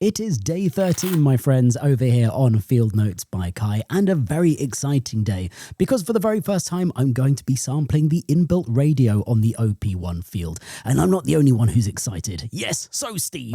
It is day 13, my friends, over here on Field Notes by Kai, and a very exciting day, because for the very first time, I'm going to be sampling the inbuilt radio on the OP-1 field, and I'm not the only one who's excited. Yes, so Steve.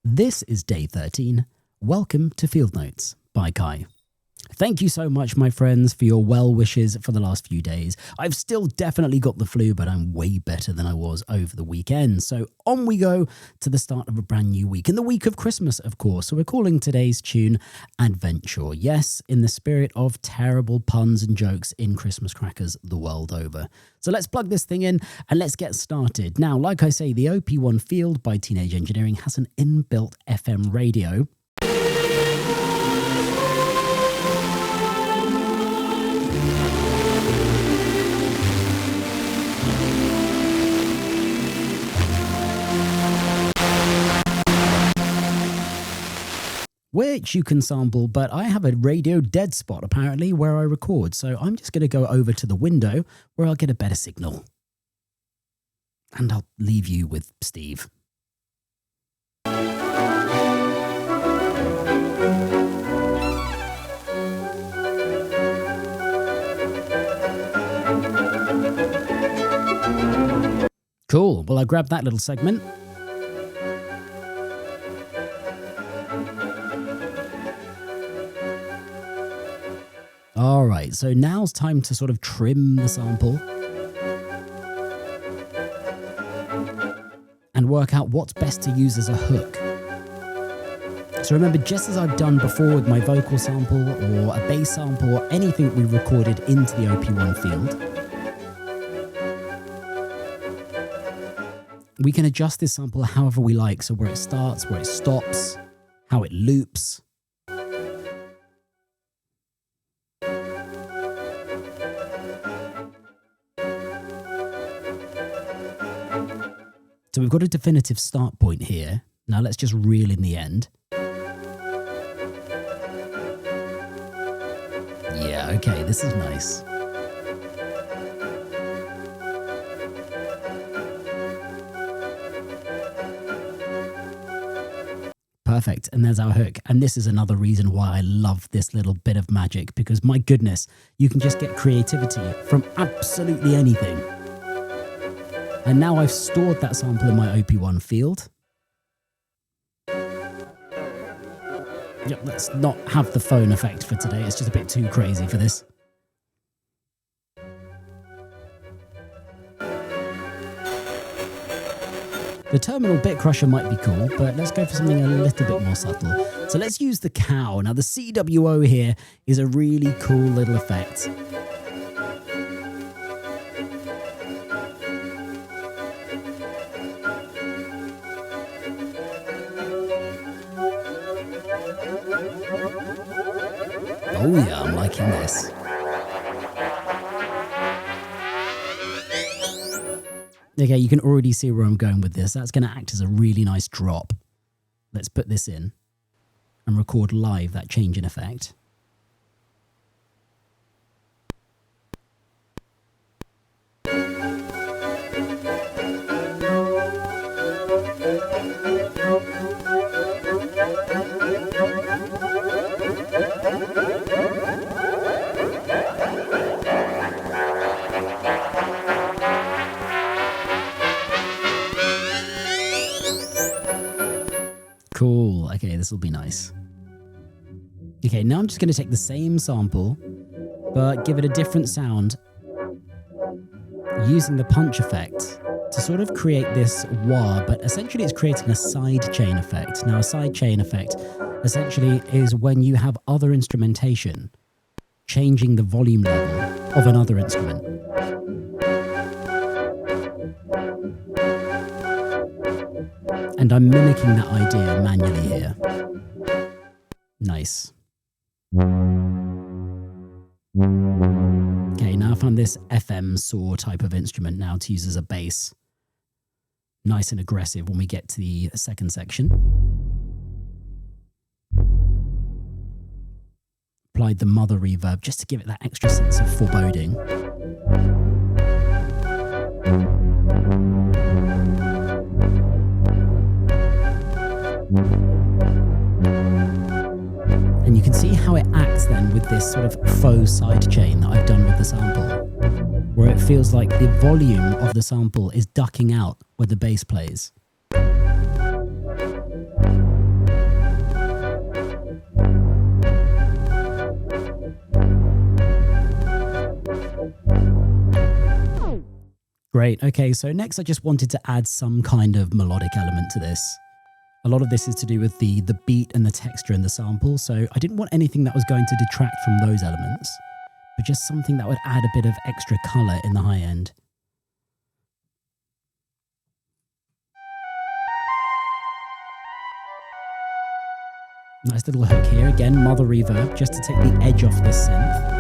This is day 13. Welcome to Field Notes by Kai. Thank you so much, my friends, for your well wishes for the last few days. I've still definitely got the flu, but I'm way better than I was over the weekend. So on we go to the start of a brand new week, in the week of Christmas, of course. So we're calling today's tune Adventure. Yes, in the spirit of terrible puns and jokes in Christmas crackers the world over. So let's plug this thing in and let's get started. Now, like I say, the OP-1 Field by Teenage Engineering has an inbuilt FM radio. Which you can sample, but I have a radio dead spot apparently where I record, so I'm just going to go over to the window where I'll get a better signal. And I'll leave you with Steve. Cool, well I grabbed that little segment. All right, so now's time to sort of trim the sample and work out what's best to use as a hook. So remember, just as I've done before with my vocal sample or a bass sample or anything we recorded into the OP-1 field, we can adjust this sample however we like. So where it starts, where it stops, how it loops. So we've got a definitive start point here. Now let's just reel in the end. Yeah, okay, this is nice. Perfect, and there's our hook. And this is another reason why I love this little bit of magic, because my goodness, you can just get creativity from absolutely anything. And now I've stored that sample in my OP-1 field. Yep, let's not have the phone effect for today. It's just a bit too crazy for this. The terminal bit crusher might be cool, but let's go for something a little bit more subtle. So let's use the cow. Now the CWO here is a really cool little effect. Oh yeah, I'm liking this. Okay, you can already see where I'm going with this. That's going to act as a really nice drop. Let's put this in and record live that change in effect. Cool. Okay, this will be nice. Okay, now I'm just going to take the same sample, but give it a different sound, using the punch effect to sort of create this wah, but essentially it's creating a side chain effect. Now, a side chain effect essentially is when you have other instrumentation changing the volume level of another instrument. And I'm mimicking that idea manually here. Nice. Okay, now I found this FM saw type of instrument now to use as a bass. Nice and aggressive when we get to the second section. Applied the mother reverb just to give it that extra sense of foreboding. this sort of faux sidechain that I've done with the sample, where it feels like the volume of the sample is ducking out where the bass plays. Great, okay, so next I just wanted to add some kind of melodic element to this. A lot of this is to do with the beat and the texture in the sample, so I didn't want anything that was going to detract from those elements, but just something that would add a bit of extra colour in the high end. Nice little hook here, again, mother reverb, just to take the edge off this synth.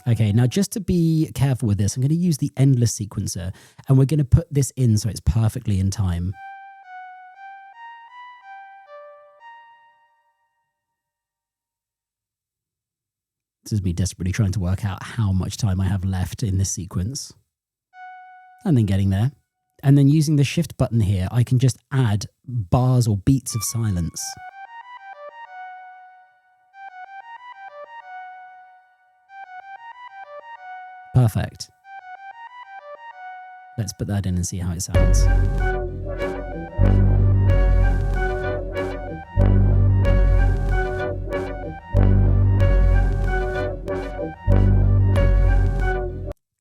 Okay, now just to be careful with this, I'm going to use the endless sequencer, and we're going to put this in so it's perfectly in time. This is me desperately trying to work out how much time I have left in this sequence. And then getting there. And then using the shift button here, I can just add bars or beats of silence. Perfect. Let's put that in and see how it sounds.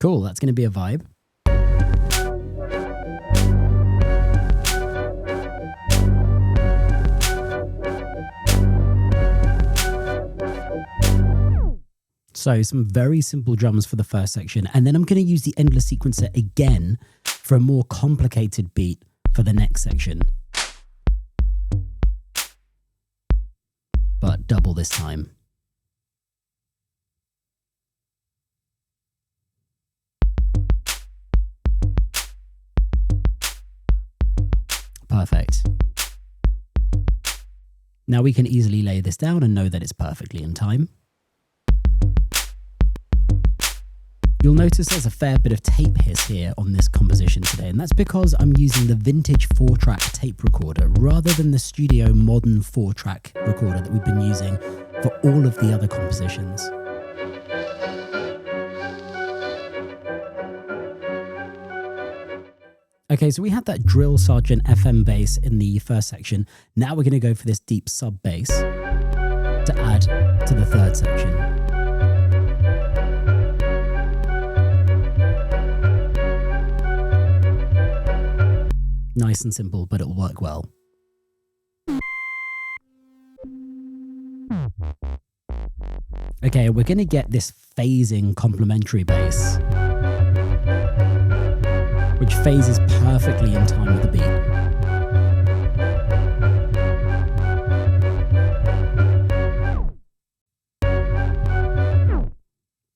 Cool, that's going to be a vibe. So some very simple drums for the first section, and then I'm going to use the endless sequencer again for a more complicated beat for the next section. But double this time. Perfect. Now we can easily lay this down and know that it's perfectly in time. You'll notice there's a fair bit of tape hiss here on this composition today, and that's because I'm using the vintage 4-track tape recorder rather than the studio modern 4-track recorder that we've been using for all of the other compositions. Okay, so we had that drill sergeant FM bass in the first section. Now we're going to go for this deep sub bass to add to the third section. Nice and simple, but it'll work well. Okay, we're going to get this phasing complementary bass, which phases perfectly in time with the beat.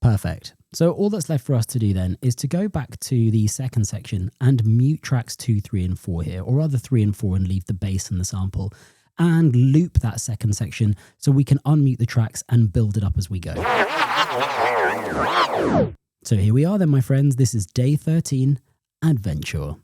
Perfect. So all that's left for us to do then is to go back to the second section and mute tracks 2, 3, and 4 here, or rather 3 and 4, and leave the bass and the sample, and loop that second section so we can unmute the tracks and build it up as we go. So here we are then, my friends. This is day 13, Adventure.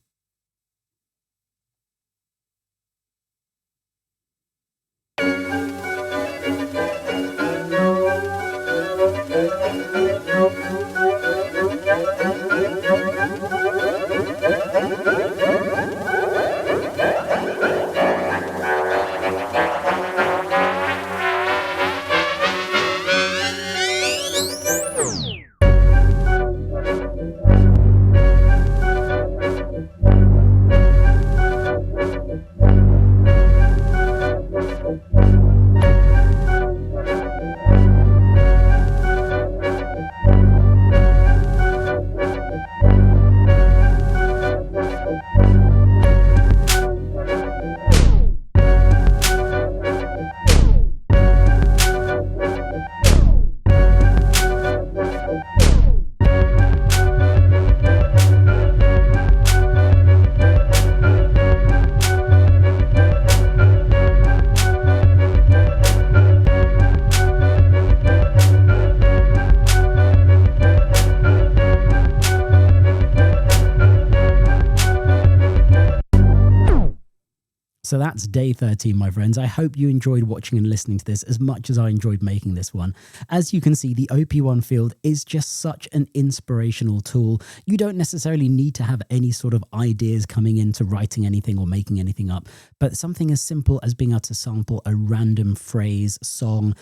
So that's day 13, my friends. I hope you enjoyed watching and listening to this as much as I enjoyed making this one. As you can see, the OP-1 field is just such an inspirational tool. You don't necessarily need to have any sort of ideas coming into writing anything or making anything up, but something as simple as being able to sample a random phrase, song,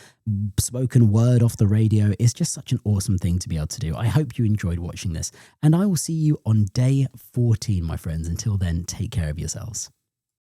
spoken word off the radio is just such an awesome thing to be able to do. I hope you enjoyed watching this, and I will see you on day 14, my friends. Until then, take care of yourselves.